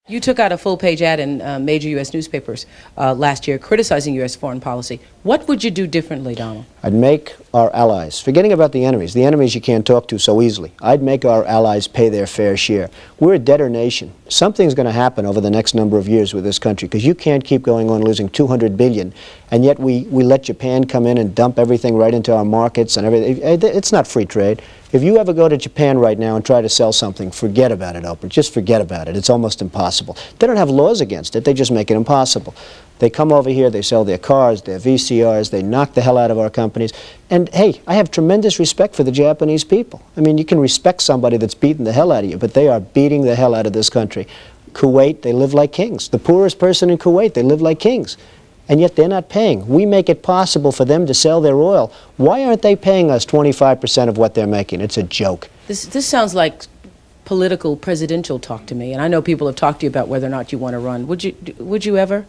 You took out a full-page ad in major U.S. newspapers last year criticizing U.S. foreign policy. What would you do differently, Donald? I'd make our allies, forgetting about the enemies you can't talk to so easily, I'd make our allies pay their fair share. We're a debtor nation. Something's going to happen over the next number of years with this country, because you can't keep going on losing $200 billion, and yet we let Japan come in and dump everything right into our markets and everything. It's not free trade. If you ever go to Japan right now and try to sell something, forget about it, Oprah. Just forget about it. It's almost impossible. They don't have laws against it. They just make it impossible. They come over here, they sell their cars, their VCRs, they knock the hell out of our companies. And hey, I have tremendous respect for the Japanese people. I mean, you can respect somebody that's beating the hell out of you, but they are beating the hell out of this country. Kuwait, they live like kings. The poorest person in Kuwait, they live like kings. And yet they're not paying. We make it possible for them to sell their oil. Why aren't they paying us 25% of what they're making? It's a joke. This sounds like political, presidential talk to me, and I know people have talked to you about whether or not you want to run. Would you ever?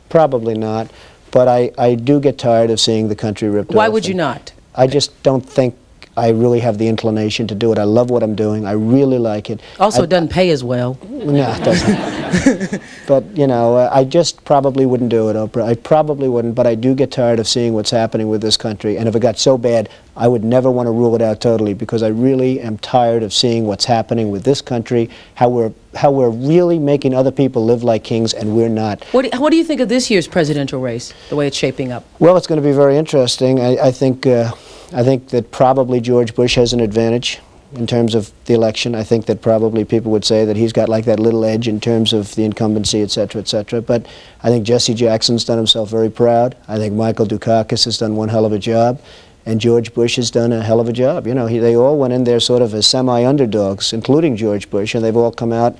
Probably not, but I do get tired of seeing the country ripped off. Why would you not? I just don't think I really have the inclination to do it. I love what I'm doing. I really like it. Also, it doesn't pay as well. No, it doesn't. But, you know, I just probably wouldn't do it, Oprah. I probably wouldn't, but I do get tired of seeing what's happening with this country. And if it got so bad, I would never want to rule it out totally, because I really am tired of seeing what's happening with this country, how we're really making other people live like kings, and we're not. What do you think of this year's presidential race, the way it's shaping up? Well, it's going to be very interesting. I think that probably George Bush has an advantage in terms of the election. I think that probably people would say that he's got like that little edge in terms of the incumbency, et cetera, et cetera. But I think Jesse Jackson's done himself very proud. I think Michael Dukakis has done one hell of a job. And George Bush has done a hell of a job. You know, they all went in there sort of as semi-underdogs, including George Bush, and they've all come out.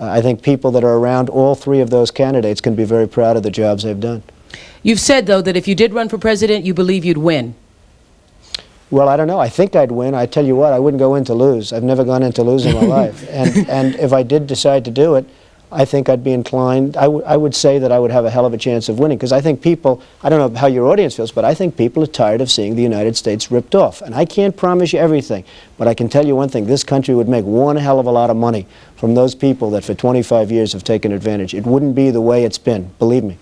I think people that are around all three of those candidates can be very proud of the jobs they've done. You've said, though, that if you did run for president, you believe you'd win. Well, I don't know. I think I'd win. I tell you what, I wouldn't go in to lose. I've never gone in to lose in my life. And if I did decide to do it, I think I'd be inclined, I would say that I would have a hell of a chance of winning, because I think people, I don't know how your audience feels, but I think people are tired of seeing the United States ripped off. And I can't promise you everything, but I can tell you one thing: this country would make one hell of a lot of money from those people that for 25 years have taken advantage. It wouldn't be the way it's been, believe me.